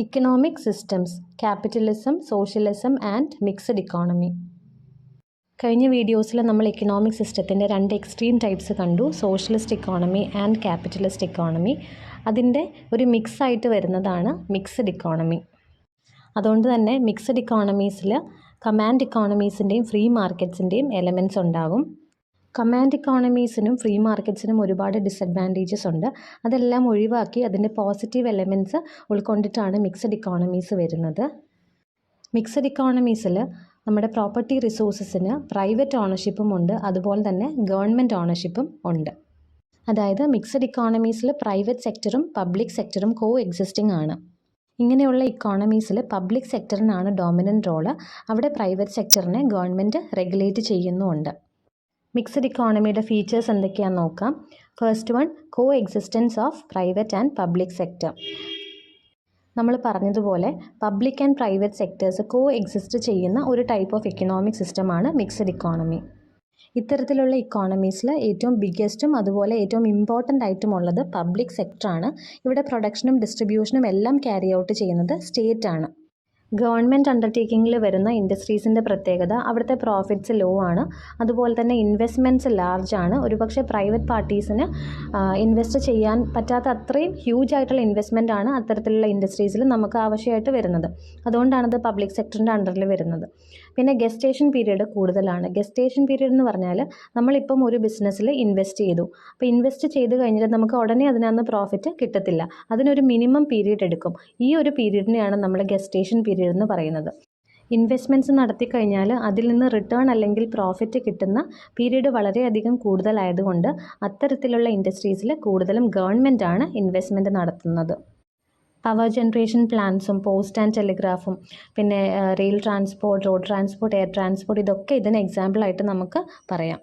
Economic systems, capitalism, socialism and mixed economy. കഴിഞ്ഞ വീഡിയോസിൽ നമ്മൾ ഇക്കണോമിക് സിസ്റ്റത്തിൻ്റെ രണ്ട് എക്സ്ട്രീം ടൈപ്സ് കണ്ടു, socialist economy and capitalist economy. അതിൻ്റെ ഒരു മിക്സ് ആയിട്ട് വരുന്നതാണ് മിക്സഡ് ഇക്കോണമി. അതുകൊണ്ട് തന്നെ മിക്സഡ് ഇക്കോണമീസിൽ കമാൻഡ് ഇക്കോണമീസിൻ്റെയും ഫ്രീ മാർക്കറ്റ്സിൻ്റെയും എലമെൻറ്റ്സ് ഉണ്ടാകും. കമാൻഡ് ഇക്കോണമീസിനും ഫ്രീ മാർക്കറ്റ്സിനും ഒരുപാട് ഡിസഡ്വാൻറ്റേജസ് ഉണ്ട്. അതെല്ലാം ഒഴിവാക്കി അതിൻ്റെ പോസിറ്റീവ് എലമെൻറ്റ്സ് ഉൾക്കൊണ്ടിട്ടാണ് മിക്സഡ് ഇക്കോണമീസ് വരുന്നത്. മിക്സഡ് ഇക്കോണമീസിൽ നമ്മുടെ പ്രോപ്പർട്ടി റിസോഴ്സസിന് പ്രൈവറ്റ് ഓണർഷിപ്പും ഉണ്ട്, അതുപോലെ തന്നെ ഗവൺമെൻറ് ഓണർഷിപ്പും ഉണ്ട്. അതായത് മിക്സഡ് ഇക്കോണമീസിൽ പ്രൈവറ്റ് സെക്ടറും പബ്ലിക് സെക്ടറും കോ എക്സിസ്റ്റിംഗ് ആണ്. ഇങ്ങനെയുള്ള ഇക്കോണമീസിൽ പബ്ലിക് സെക്ടറിനാണ് ഡോമിനൻ്റ് റോള്, അവിടെ പ്രൈവറ്റ് സെക്ടറിനെ ഗവൺമെൻറ് റെഗുലേറ്റ് ചെയ്യുന്നുമുണ്ട്. മിക്സഡ് ഇക്കോണമിയുടെ ഫീച്ചേഴ്സ് എന്തൊക്കെയാണെന്ന് നോക്കാം. First one, co existence of private and public sector. നമ്മൾ പറഞ്ഞതുപോലെ public and private sectors co exist ചെയ്യുന്ന ഒരു ടൈപ്പ് ഓഫ് എക്കണോമിക് സിസ്റ്റമാണ് മിക്സഡ് ഇക്കോണമി. ഇത്തരത്തിലുള്ള ഇക്കോണമീസിൽ ഏറ്റവും ബിഗ്ഗസ്റ്റും അതുപോലെ ഏറ്റവും ഇമ്പോർട്ടൻ്റ് ആയിട്ടുമുള്ളത് പബ്ലിക് സെക്ടറാണ്. ഇവിടെ പ്രൊഡക്ഷനും ഡിസ്ട്രിബ്യൂഷനും എല്ലാം ക്യാരി ഔട്ട് ചെയ്യുന്നത് സ്റ്റേറ്റ് ആണ്. ഗവൺമെൻറ് അണ്ടർടേക്കിങ്ങിൽ വരുന്ന ഇൻഡസ്ട്രീസിൻ്റെ പ്രത്യേകത അവിടുത്തെ പ്രോഫിറ്റ്സ് ലോ ആണ്, അതുപോലെ തന്നെ ഇൻവെസ്റ്റ്മെൻറ്റ്സ് ലാർജ് ആണ്. ഒരുപക്ഷെ പ്രൈവറ്റ് പാർട്ടീസിന് ഇൻവെസ്റ്റ് ചെയ്യാൻ പറ്റാത്ത അത്രയും ഹ്യൂജ് ആയിട്ടുള്ള ഇൻവെസ്റ്റ്മെൻ്റ് ആണ് അത്തരത്തിലുള്ള ഇൻഡസ്ട്രീസിൽ നമുക്ക് ആവശ്യമായിട്ട് വരുന്നത്. അതുകൊണ്ടാണത് പബ്ലിക് സെക്ടറിൻ്റെ അണ്ടറിൽ വരുന്നത്. പിന്നെ ഗസ്റ്റേഷൻ പീരീഡ് കൂടുതലാണ്. ഗസ്റ്റേഷൻ പീരീഡ് എന്ന് പറഞ്ഞാൽ നമ്മളിപ്പം ഒരു ബിസിനസ്സിൽ ഇൻവെസ്റ്റ് ചെയ്തു, അപ്പോൾ ഇൻവെസ്റ്റ് ചെയ്ത് കഴിഞ്ഞിട്ട് നമുക്ക് ഉടനെ അതിനകത്ത് പ്രോഫിറ്റ് കിട്ടത്തില്ല. അതിനൊരു മിനിമം പീരീഡ് എടുക്കും. ഈ ഒരു പീരീഡിനെയാണ് നമ്മൾ ഗസ്റ്റേഷൻ പീരീഡ് എന്ന് പറയുന്നത്. ഇൻവെസ്റ്റ്മെൻറ്റ്സ് നടത്തി കഴിഞ്ഞാൽ അതിൽ നിന്ന് റിട്ടേൺ അല്ലെങ്കിൽ പ്രോഫിറ്റ് കിട്ടുന്ന പീരീഡ് വളരെയധികം കൂടുതലായതുകൊണ്ട് അത്തരത്തിലുള്ള ഇൻഡസ്ട്രീസിൽ കൂടുതലും ഗവൺമെൻറ് ആണ് ഇൻവെസ്റ്റ്മെൻറ്റ് നടത്തുന്നത്. പവർ ജനറേഷൻ പ്ലാന്റ്സും പോസ്റ്റ് ആൻഡ് ടെലിഗ്രാഫും പിന്നെ rail transport, road transport, air transport, ഇതൊക്കെ ഇതിന് എക്സാമ്പിളായിട്ട് നമുക്ക് പറയാം.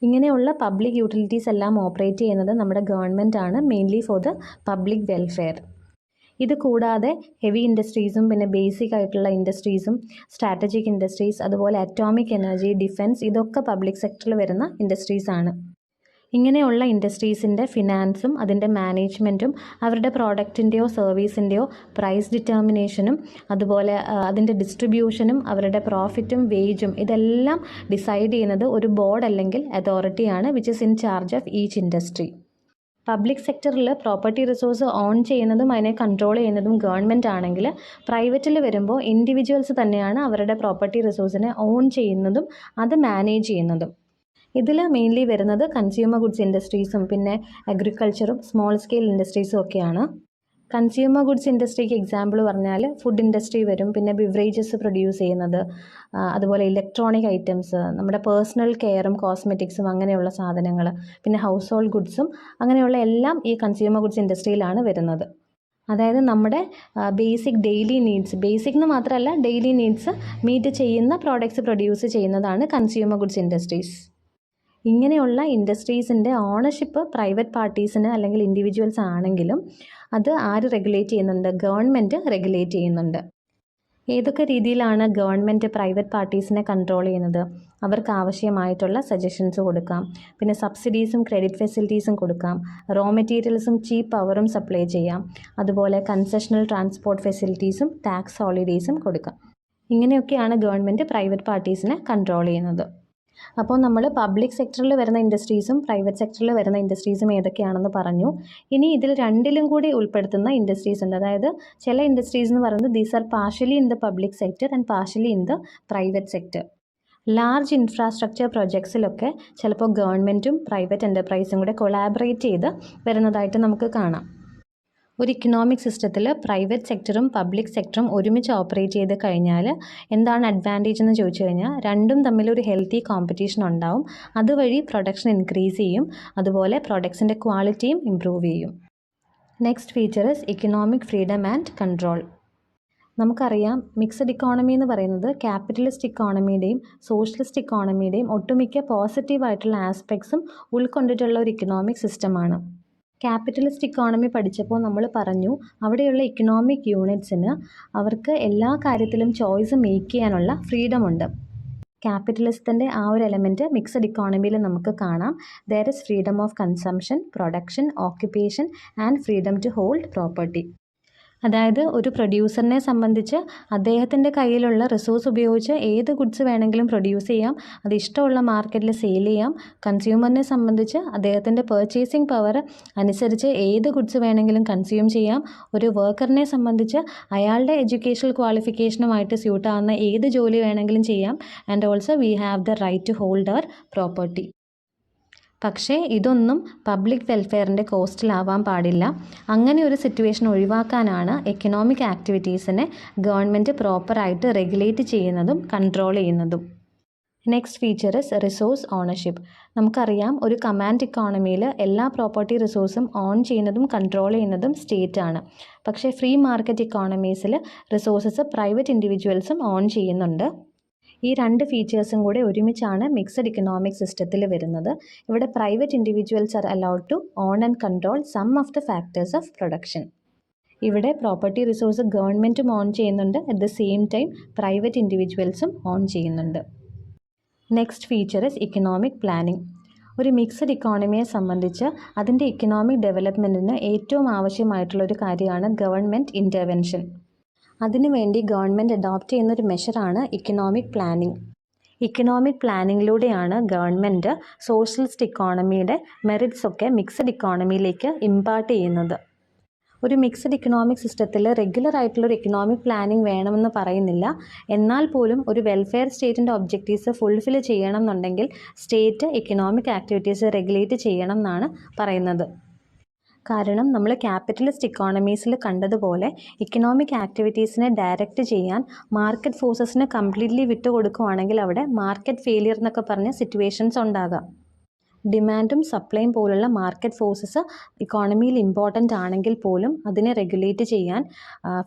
ഇങ്ങനെയുള്ള പബ്ലിക് യൂട്ടിലിറ്റീസ് എല്ലാം ഓപ്പറേറ്റ് ചെയ്യുന്നത് നമ്മുടെ ഗവൺമെൻറ് ആണ്, mainly for the public welfare. ഇത് കൂടാതെ ഹെവി ഇൻഡസ്ട്രീസും പിന്നെ ബേസിക് ആയിട്ടുള്ള ഇൻഡസ്ട്രീസും സ്ട്രാറ്റജിക് ഇൻഡസ്ട്രീസ്, അതുപോലെ അറ്റോമിക് എനർജി, ഡിഫൻസ്, ഇതൊക്കെ പബ്ലിക് സെക്ടറിൽ വരുന്ന ഇൻഡസ്ട്രീസാണ്. ഇങ്ങനെയുള്ള ഇൻഡസ്ട്രീസിൻ്റെ ഫിനാൻസും അതിൻ്റെ മാനേജ്മെൻറ്റും അവരുടെ പ്രോഡക്റ്റിൻ്റെയോ സർവീസിൻ്റെയോ പ്രൈസ് ഡിറ്റർമിനേഷനും അതുപോലെ അതിൻ്റെ ഡിസ്ട്രിബ്യൂഷനും അവരുടെ പ്രോഫിറ്റും വേജും ഇതെല്ലാം ഡിസൈഡ് ചെയ്യുന്നത് ഒരു ബോർഡ് അല്ലെങ്കിൽ അതോറിറ്റിയാണ്, which is in charge of each industry. Public സെക്ടറിൽ പ്രോപ്പർട്ടി റിസോഴ്സ് ഓൺ ചെയ്യുന്നതും അതിനെ കൺട്രോൾ ചെയ്യുന്നതും ഗവൺമെൻറ് ആണെങ്കിൽ, പ്രൈവറ്റിൽ വരുമ്പോൾ ഇൻഡിവിജ്വൽസ് തന്നെയാണ് അവരുടെ പ്രോപ്പർട്ടി റിസോഴ്സിനെ ഓൺ ചെയ്യുന്നതും അത് മാനേജ് ചെയ്യുന്നതും. ഇതിൽ മെയിൻലി വരുന്നത് കൺസ്യൂമർ ഗുഡ്സ് ഇൻഡസ്ട്രീസും പിന്നെ അഗ്രികൾച്ചറും സ്മോൾ സ്കെയിൽ ഇൻഡസ്ട്രീസും ഒക്കെയാണ്. കൺസ്യൂമർ ഗുഡ്സ് ഇൻഡസ്ട്രിക്ക് എക്സാമ്പിൾ പറഞ്ഞാൽ ഫുഡ് ഇൻഡസ്ട്രി വരും, പിന്നെ ബിവറേജസ് പ്രൊഡ്യൂസ് ചെയ്യുന്നത്, അതുപോലെ ഇലക്ട്രോണിക് ഐറ്റംസ്, നമ്മുടെ പേഴ്സണൽ കെയറും കോസ്മെറ്റിക്സും അങ്ങനെയുള്ള സാധനങ്ങൾ, പിന്നെ ഹൗസ് ഹോൾഡ് ഗുഡ്സും അങ്ങനെയുള്ള എല്ലാം ഈ കൺസ്യൂമർ ഗുഡ്സ് ഇൻഡസ്ട്രിയിലാണ് വരുന്നത്. അതായത് നമ്മുടെ ബേസിക് ഡെയിലി നീഡ്സ്, ബേസിക് എന്ന് മാത്രമല്ല ഡെയിലി നീഡ്സ് മീറ്റ് ചെയ്യുന്ന പ്രോഡക്ട്സ് പ്രൊഡ്യൂസ് ചെയ്യുന്നതാണ് കൺസ്യൂമർ ഗുഡ്സ് ഇൻഡസ്ട്രീസ്. ഇങ്ങനെയുള്ള ഇൻഡസ്ട്രീസിൻ്റെ ഓണർഷിപ്പ് പ്രൈവറ്റ് പാർട്ടീസിന് അല്ലെങ്കിൽ ഇൻഡിവിജ്വൽസ് ആണെങ്കിലും അത് ആര് റെഗുലേറ്റ് ചെയ്യുന്നുണ്ട്? ഗവൺമെൻറ് റെഗുലേറ്റ് ചെയ്യുന്നുണ്ട്. ഏതൊക്കെ രീതിയിലാണ് ഗവൺമെൻറ് പ്രൈവറ്റ് പാർട്ടീസിനെ കൺട്രോൾ ചെയ്യുന്നത്? അവർക്ക് ആവശ്യമായിട്ടുള്ള സജഷൻസ് കൊടുക്കാം, പിന്നെ സബ്സിഡീസും ക്രെഡിറ്റ് ഫെസിലിറ്റീസും കൊടുക്കാം, റോ മെറ്റീരിയൽസും ചീപ്പ് പവറും സപ്ലൈ ചെയ്യാം, അതുപോലെ കൺസെഷണൽ ട്രാൻസ്പോർട്ട് ഫെസിലിറ്റീസും ടാക്സ് ഹോളിഡേയ്സും കൊടുക്കാം. ഇങ്ങനെയൊക്കെയാണ് ഗവൺമെൻറ് പ്രൈവറ്റ് പാർട്ടീസിനെ കൺട്രോൾ ചെയ്യുന്നത്. അപ്പോൾ നമ്മൾ പബ്ലിക് സെക്ടറിൽ വരുന്ന ഇൻഡസ്ട്രീസും പ്രൈവറ്റ് സെക്ടറിൽ വരുന്ന ഇൻഡസ്ട്രീസും ഏതൊക്കെയാണെന്ന് പറഞ്ഞു. ഇനി ഇതിൽ രണ്ടിലും കൂടി ഉൾപ്പെടുത്തുന്ന ഇൻഡസ്ട്രീസ് ഉണ്ട്. അതായത് ചില ഇൻഡസ്ട്രീസ് എന്ന് പറയുന്നത് these are partially in the public sector and partially in the private sector. Large infrastructure പ്രൊജക്ട്സിലൊക്കെ ചിലപ്പോൾ ഗവൺമെൻറ്റും പ്രൈവറ്റ് എൻ്റർപ്രൈസും കൂടെ കൊളാബറേറ്റ് ചെയ്ത് വരുന്നതായിട്ട് നമുക്ക് കാണാം. ഒരു ഇക്കണോമിക് സിസ്റ്റത്തിൽ പ്രൈവറ്റ് സെക്ടറും പബ്ലിക് സെക്ടറും ഒരുമിച്ച് ഓപ്പറേറ്റ് ചെയ്ത് കഴിഞ്ഞാൽ എന്താണ് അഡ്വാൻറ്റേജ് എന്ന് ചോദിച്ചു കഴിഞ്ഞാൽ, രണ്ടും തമ്മിലൊരു ഹെൽത്തി കോമ്പറ്റീഷൻ ഉണ്ടാവും. അതുവഴി പ്രൊഡക്ഷൻ ഇൻക്രീസ് ചെയ്യും, അതുപോലെ പ്രൊഡക്ട്സിൻ്റെ ക്വാളിറ്റിയും ഇംപ്രൂവ് ചെയ്യും. Next feature is economic freedom and control. നമുക്കറിയാം മിക്സഡ് ഇക്കോണമി എന്ന് പറയുന്നത് ക്യാപിറ്റലിസ്റ്റ് ഇക്കോണമിയുടെയും സോഷ്യലിസ്റ്റ് ഇക്കോണമിയുടെയും ഒട്ടുമിക്ക പോസിറ്റീവായിട്ടുള്ള ആസ്പെക്ട്സും ഉൾക്കൊണ്ടിട്ടുള്ള ഒരു ഇക്കണോമിക് സിസ്റ്റമാണ്. ക്യാപിറ്റലിസ്റ്റ് ഇക്കോണമി പഠിച്ചപ്പോൾ നമ്മൾ പറഞ്ഞു അവിടെയുള്ള ഇക്കണോമിക് യൂണിറ്റ്സിന് അവർക്ക് എല്ലാ കാര്യത്തിലും ചോയ്സ് മേക്ക് ചെയ്യാനുള്ള ഫ്രീഡം ഉണ്ട്. ക്യാപിറ്റലിസത്തിൻ്റെ ആ ഒരു എലമെൻറ്റ് മിക്സഡ് ഇക്കോണമിയിൽ നമുക്ക് കാണാം. There is freedom of consumption, production, occupation and freedom to hold property. അതായത് ഒരു പ്രൊഡ്യൂസറിനെ സംബന്ധിച്ച് അദ്ദേഹത്തിൻ്റെ കയ്യിലുള്ള റിസോഴ്സ് ഉപയോഗിച്ച് ഏത് ഗുഡ്സ് വേണമെങ്കിലും പ്രൊഡ്യൂസ് ചെയ്യാം, അത് ഇഷ്ടമുള്ള മാർക്കറ്റിൽ സെയിൽ ചെയ്യാം. കൺസ്യൂമറിനെ സംബന്ധിച്ച് അദ്ദേഹത്തിൻ്റെ പർച്ചേസിങ് പവർ അനുസരിച്ച് ഏത് ഗുഡ്സ് വേണമെങ്കിലും കൺസ്യൂം ചെയ്യാം. ഒരു വർക്കറിനെ സംബന്ധിച്ച് അയാളുടെ എഡ്യൂക്കേഷണൽ ക്വാളിഫിക്കേഷനുമായിട്ട് സ്യൂട്ട് ആവുന്ന ഏത് ജോലി വേണമെങ്കിലും ചെയ്യാം. And also we have the right to hold our property. പക്ഷേ ഇതൊന്നും പബ്ലിക് വെൽഫെയറിൻ്റെ കോസ്റ്റിലാവാൻ പാടില്ല. അങ്ങനെ ഒരു സിറ്റുവേഷൻ ഒഴിവാക്കാനാണ് എക്കണോമിക് ആക്ടിവിറ്റീസിനെ ഗവൺമെൻറ് പ്രോപ്പറായിട്ട് റെഗുലേറ്റ് ചെയ്യുന്നതും കൺട്രോൾ ചെയ്യുന്നതും. Next feature is resource ownership. നമുക്കറിയാം ഒരു കമാൻഡ് ഇക്കോണമിയിൽ എല്ലാ പ്രോപ്പർട്ടി റിസോഴ്സും ഓൺ ചെയ്യുന്നതും കൺട്രോൾ ചെയ്യുന്നതും സ്റ്റേറ്റ് ആണ്. പക്ഷേ ഫ്രീ മാർക്കറ്റ് ഇക്കോണമീസിൽ റിസോഴ്സസ് പ്രൈവറ്റ് ഇൻഡിവിജ്വൽസും ഓൺ ചെയ്യുന്നുണ്ട്. ഈ രണ്ട് ഫീച്ചേഴ്സും കൂടെ ഒരുമിച്ചാണ് മിക്സഡ് ഇക്കണോമിക് സിസ്റ്റത്തിൽ വരുന്നത്. ഇവിടെ private individuals are allowed to own and control some of the factors of production. ഇവിടെ പ്രോപ്പർട്ടി റിസോഴ്സ് ഗവൺമെൻറ്റും ഓൺ ചെയ്യുന്നുണ്ട്, at the same time private ഇൻഡിവിജ്വൽസും ഓൺ ചെയ്യുന്നുണ്ട്. Next feature is economic planning. ഒരു മിക്സഡ് ഇക്കോണമിയെ സംബന്ധിച്ച് അതിൻ്റെ ഇക്കണോമിക് ഡെവലപ്മെൻറ്റിന് ഏറ്റവും ആവശ്യമായിട്ടുള്ളൊരു കാര്യമാണ് ഗവൺമെൻറ് ഇൻ്റർവെൻഷൻ. അതിനുവേണ്ടി ഗവൺമെൻറ് അഡോപ്റ്റ് ചെയ്യുന്നൊരു മെഷറാണ് ഇക്കണോമിക് പ്ലാനിംഗ്. ഇക്കണോമിക് പ്ലാനിങ്ങിലൂടെയാണ് ഗവൺമെൻറ് സോഷ്യലിസ്റ്റ് ഇക്കോണമിയുടെ മെറിറ്റ്സ് ഒക്കെ മിക്സഡ് ഇക്കോണമിയിലേക്ക് ഇമ്പാർട്ട് ചെയ്യുന്നത്. ഒരു മിക്സഡ് ഇക്കണോമിക് സിസ്റ്റത്തിൽ റെഗുലർ ആയിട്ടുള്ളൊരു ഇക്കണോമിക് പ്ലാനിംഗ് വേണമെന്ന് പറയുന്നില്ല. എന്നാൽ പോലും ഒരു വെൽഫെയർ സ്റ്റേറ്റിൻ്റെ ഒബ്ജക്റ്റീവ്സ് ഫുൾഫിൽ ചെയ്യണം എന്നുണ്ടെങ്കിൽ സ്റ്റേറ്റ് ഇക്കണോമിക് ആക്ടിവിറ്റീസ് റെഗുലേറ്റ് ചെയ്യണം എന്നാണ് പറയുന്നത്. കാരണം നമ്മൾ ക്യാപിറ്റലിസ്റ്റ് ഇക്കോണമീസിൽ കണ്ടതുപോലെ ഇക്കണോമിക് ആക്ടിവിറ്റീസിനെ ഡയറക്റ്റ് ചെയ്യാൻ മാർക്കറ്റ് ഫോഴ്സസിന് കംപ്ലീറ്റ്ലി വിട്ടുകൊടുക്കുകയാണെങ്കിൽ അവിടെ മാർക്കറ്റ് ഫെയിലിയർ എന്നൊക്കെ പറഞ്ഞ സിറ്റുവേഷൻസ് ഉണ്ടാകാം. ഡിമാൻഡും സപ്ലൈയും പോലുള്ള മാർക്കറ്റ് ഫോഴ്സസ് ഇക്കോണമിയിൽ ഇമ്പോർട്ടൻ്റ് ആണെങ്കിൽ പോലും അതിനെ റെഗുലേറ്റ് ചെയ്യാൻ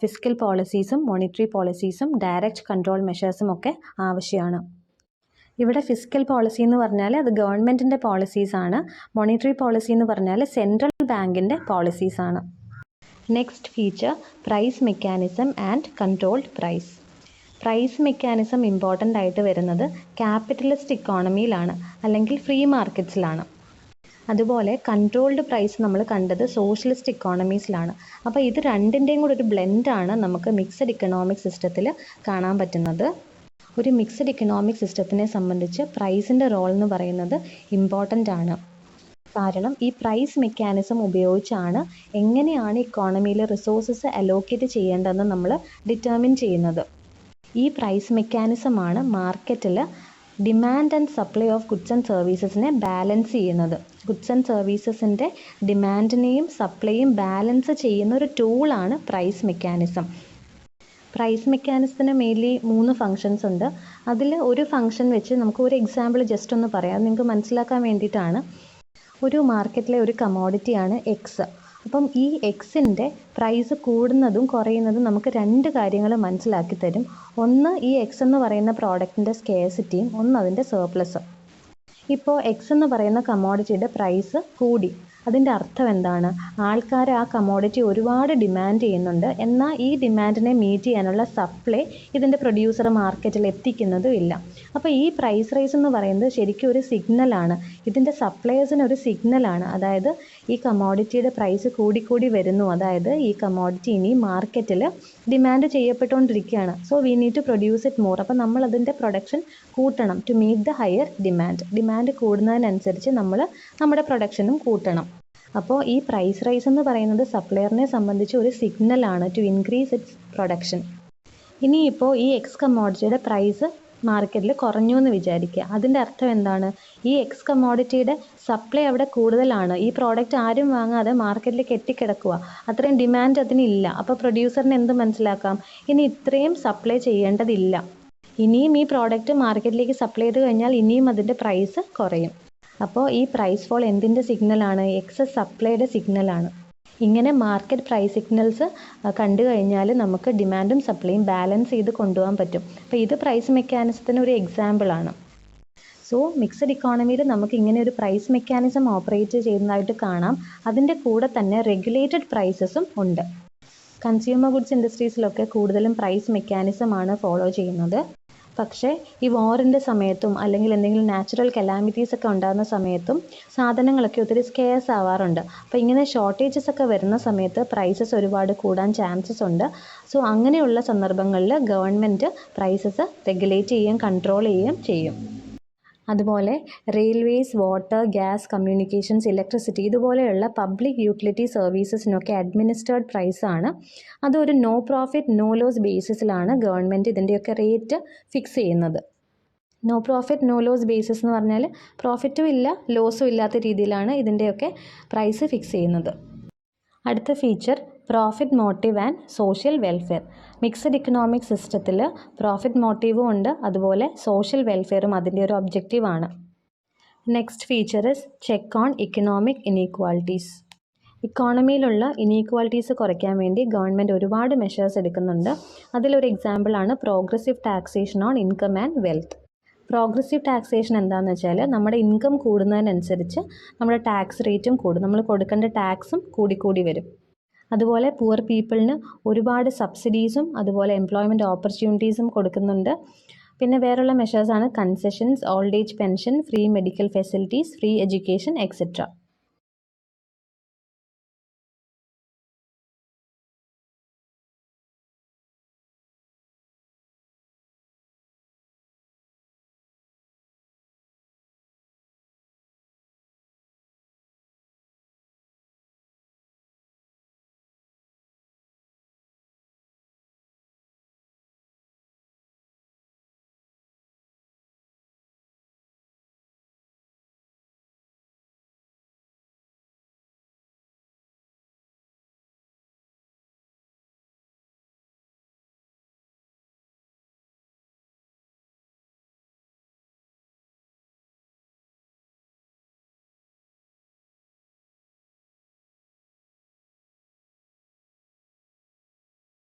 ഫിസ്ക്കൽ പോളിസീസും മോണിറ്ററി പോളിസീസും ഡയറക്റ്റ് കൺട്രോൾ മെഷേഴ്സും ഒക്കെ ആവശ്യമാണ്. ഇവിടെ ഫിസ്ക്കൽ പോളിസി എന്ന് പറഞ്ഞാൽ അത് ഗവൺമെൻറ്റിൻ്റെ പോളിസീസാണ്. മോണിറ്ററി പോളിസി എന്ന് പറഞ്ഞാൽ സെൻട്രൽ ബാങ്കിൻ്റെ പോളിസീസാണ്. Next feature price mechanism and controlled price. Price mechanism important ആയിട്ട് വരുന്നത് ക്യാപിറ്റലിസ്റ്റ് ഇക്കോണമിയിലാണ്, അല്ലെങ്കിൽ ഫ്രീ മാർക്കറ്റ്സിലാണ്. അതുപോലെ കൺട്രോൾഡ് പ്രൈസ് നമ്മൾ കണ്ടത് സോഷ്യലിസ്റ്റ് ഇക്കോണമീസിലാണ്. അപ്പോൾ ഇത് രണ്ടിൻ്റെയും കൂടെ ഒരു ബ്ലെൻഡാണ് നമുക്ക് മിക്സഡ് ഇക്കണോമിക് സിസ്റ്റത്തിൽ കാണാൻ പറ്റുന്നത്. ഒരു മിക്സഡ് ഇക്കണോമിക് സിസ്റ്റത്തിനെ സംബന്ധിച്ച് പ്രൈസിൻ്റെ റോൾ എന്ന് പറയുന്നത് ഇമ്പോർട്ടൻ്റ് ആണ്. കാരണം ഈ പ്രൈസ് മെക്കാനിസം ഉപയോഗിച്ചാണ് എങ്ങനെയാണ് ഇക്കോണമിയിൽ റിസോഴ്സസ് അലോക്കേറ്റ് ചെയ്യേണ്ടതെന്ന് നമ്മൾ ഡിറ്റർമിൻ ചെയ്യുന്നത്. ഈ പ്രൈസ് മെക്കാനിസമാണ് മാർക്കറ്റിൽ demand and supply of goods and സർവീസസിനെ ബാലൻസ് ചെയ്യുന്നത്. ഗുഡ്സ് ആൻഡ് സർവീസസിൻ്റെ ഡിമാൻഡിനെയും സപ്ലൈയും ബാലൻസ് ചെയ്യുന്ന ഒരു ടൂളാണ് പ്രൈസ് മെക്കാനിസം. പ്രൈസ് മെക്കാനിസത്തിന് മെയിൻലി 3 ഫങ്ഷൻസ് ഉണ്ട്. അതിൽ ഒരു ഫങ്ഷൻ വെച്ച് നമുക്ക് ഒരു എക്സാമ്പിൾ ജസ്റ്റ് ഒന്ന് പറയാം, നിങ്ങൾക്ക് മനസ്സിലാക്കാൻ വേണ്ടിയിട്ടാണ്. ഒരു മാർക്കറ്റിലെ ഒരു കമോഡിറ്റിയാണ് എക്സ്. അപ്പം ഈ എക്സിൻ്റെ പ്രൈസ് കൂടുന്നതും കുറയുന്നതും നമുക്ക് 2 കാര്യങ്ങൾ മനസ്സിലാക്കി തരും. ഒന്ന് ഈ എക്സ് എന്ന് പറയുന്ന പ്രോഡക്റ്റിൻ്റെ സ്കേഴ്സിറ്റിയും, ഒന്ന് അതിൻ്റെ സർപ്ലസ്. ഇപ്പോൾ എക്സ് എന്ന് പറയുന്ന കമോഡിറ്റിയുടെ പ്രൈസ് കൂടി, അതിൻ്റെ അർത്ഥം എന്താണ്? ആൾക്കാർ ആ കമോഡിറ്റി ഒരുപാട് ഡിമാൻഡ് ചെയ്യുന്നുണ്ട്, എന്നാൽ ഈ ഡിമാൻഡിനെ മീറ്റ് ചെയ്യാനുള്ള സപ്ലൈ ഇതിൻ്റെ പ്രൊഡ്യൂസർ മാർക്കറ്റിൽ എത്തിക്കുന്നതും ഇല്ല. അപ്പോൾ ഈ പ്രൈസ് റൈസ് എന്ന് പറയുന്നത് ശരിക്കും ഒരു സിഗ്നലാണ്, ഇതിൻ്റെ സപ്ലയേഴ്സിന് ഒരു സിഗ്നലാണ്. അതായത് ഈ കമോഡിറ്റിയുടെ പ്രൈസ് കൂടിക്കൂടി വരുന്നു, അതായത് ഈ കമോഡിറ്റി ഇനി മാർക്കറ്റിൽ ഡിമാൻഡ് ചെയ്യപ്പെട്ടുകൊണ്ടിരിക്കുകയാണ്. So we need to produce it more. അപ്പോൾ നമ്മൾ അതിൻ്റെ പ്രൊഡക്ഷൻ കൂട്ടണം to meet the higher demand. Demand കൂടുന്നതിനനുസരിച്ച് നമ്മൾ നമ്മുടെ പ്രൊഡക്ഷനും കൂട്ടണം. അപ്പോൾ ഈ പ്രൈസ് റൈസ് എന്ന് പറയുന്നത് സപ്ലയറിനെ സംബന്ധിച്ച് ഒരു സിഗ്നലാണ് ടു ഇൻക്രീസ് ഇറ്റ്സ് പ്രൊഡക്ഷൻ. ഇനിയിപ്പോൾ ഈ എക്സ് കമോഡിറ്റിയുടെ പ്രൈസ് മാർക്കറ്റിൽ കുറഞ്ഞു എന്ന് വിചാരിക്കുക. അതിൻ്റെ അർത്ഥം എന്താണ്? ഈ എക്സ് കമോഡിറ്റിയുടെ സപ്ലൈ അവിടെ കൂടുതലാണ്, ഈ പ്രോഡക്റ്റ് ആരും വാങ്ങാതെ മാർക്കറ്റിൽ കെട്ടിക്കിടക്കുക, അത്രയും ഡിമാൻഡ് അതിനില്ല. അപ്പോൾ പ്രൊഡ്യൂസറിന് എന്ത് മനസ്സിലാക്കാം? ഇനി ഇത്രയും സപ്ലൈ ചെയ്യേണ്ടതില്ല, ഇനിയും ഈ പ്രോഡക്റ്റ് മാർക്കറ്റിലേക്ക് സപ്ലൈ ചെയ്ത് കഴിഞ്ഞാൽ ഇനിയും അതിൻ്റെ പ്രൈസ് കുറയും. അപ്പോൾ ഈ പ്രൈസ് ഫോൾ എന്തിൻ്റെ സിഗ്നലാണ്? എക്സസ് സപ്ലൈയുടെ സിഗ്നലാണ്. ഇങ്ങനെ മാർക്കറ്റ് പ്രൈസ് സിഗ്നൽസ് കണ്ടു കഴിഞ്ഞാൽ നമുക്ക് ഡിമാൻഡും സപ്ലൈയും ബാലൻസ് ചെയ്ത് കൊണ്ടുപോകാൻ പറ്റും. അപ്പോൾ ഇത് പ്രൈസ് മെക്കാനിസത്തിന് ഒരു എക്സാമ്പിളാണ്. സോ മിക്സഡ് ഇക്കോണമിയിൽ നമുക്ക് ഇങ്ങനെ ഒരു പ്രൈസ് മെക്കാനിസം ഓപ്പറേറ്റ് ചെയ്യുന്നതായിട്ട് കാണാം. അതിൻ്റെ കൂടെ തന്നെ റെഗുലേറ്റഡ് പ്രൈസസും ഉണ്ട്. കൺസ്യൂമർ ഗുഡ്സ് ഇൻഡസ്ട്രീസിലൊക്കെ കൂടുതലും പ്രൈസ് മെക്കാനിസമാണ് ഫോളോ ചെയ്യുന്നത്. പക്ഷേ ഈ വാറിൻ്റെ സമയത്തും അല്ലെങ്കിൽ എന്തെങ്കിലും നാച്ചുറൽ കലാമിറ്റീസ് ഒക്കെ ഉണ്ടാകുന്ന സമയത്തും സാധനങ്ങളൊക്കെ ഒത്തിരി സ്കേഴ്സ് ആവാറുണ്ട്. അപ്പോൾ ഇങ്ങനെ ഷോർട്ടേജസ് ഒക്കെ വരുന്ന സമയത്ത് പ്രൈസസ് ഒരുപാട് കൂടാൻ ചാൻസസ് ഉണ്ട്. സോ അങ്ങനെയുള്ള സന്ദർഭങ്ങളിൽ ഗവൺമെൻറ് പ്രൈസസ് റെഗുലേറ്റ് ചെയ്യുകയും കൺട്രോൾ ചെയ്യുകയും ചെയ്യും. അതുപോലെ railways, water, gas, communications, electricity ഇതുപോലെയുള്ള പബ്ലിക് യൂട്ടിലിറ്റി സർവീസസിനൊക്കെ അഡ്മിനിസ്ട്രേർഡ് പ്രൈസാണ്. അതൊരു നോ പ്രോഫിറ്റ് നോ ലോസ് ബേസിസിലാണ് ഗവൺമെൻറ് ഇതിൻ്റെയൊക്കെ റേറ്റ് ഫിക്സ് ചെയ്യുന്നത്. No profit no loss basis എന്ന് പറഞ്ഞാൽ പ്രോഫിറ്റും ഇല്ല ലോസും ഇല്ലാത്ത രീതിയിലാണ് ഇതിൻ്റെയൊക്കെ പ്രൈസ് ഫിക്സ് ചെയ്യുന്നത്. അടുത്ത feature profit motive and social welfare. Mixed economic സിസ്റ്റത്തിൽ പ്രോഫിറ്റ് മോട്ടീവും ഉണ്ട്, അതുപോലെ സോഷ്യൽ വെൽഫെയറും അതിൻ്റെ ഒരു ഒബ്ജക്റ്റീവാണ്. Next feature is check on economic inequalities. ഇക്കോണമിയിലുള്ള ഇനീക്വാളിറ്റീസ് കുറയ്ക്കാൻ വേണ്ടി ഗവൺമെൻറ് ഒരുപാട് മെഷേഴ്സ് എടുക്കുന്നുണ്ട്. അതിലൊരു എക്സാമ്പിളാണ് progressive taxation on income and wealth. Progressive taxation എന്താണെന്ന് വെച്ചാൽ നമ്മുടെ ഇൻകം കൂടുന്നതിനനുസരിച്ച് നമ്മുടെ ടാക്സ് റേറ്റും കൂടും, നമ്മൾ കൊടുക്കേണ്ട ടാക്സും കൂടിക്കൂടി വരും. അതുപോലെ പുവർ പീപ്പിളിന് ഒരുപാട് സബ്സിഡീസും അതുപോലെ എംപ്ലോയ്മെൻറ്റ് ഓപ്പർച്യൂണിറ്റീസും കൊടുക്കുന്നുണ്ട്. പിന്നെ വേറെയുള്ള മെഷേഴ്സാണ് concessions, old age pension, free medical facilities, free education etcetera.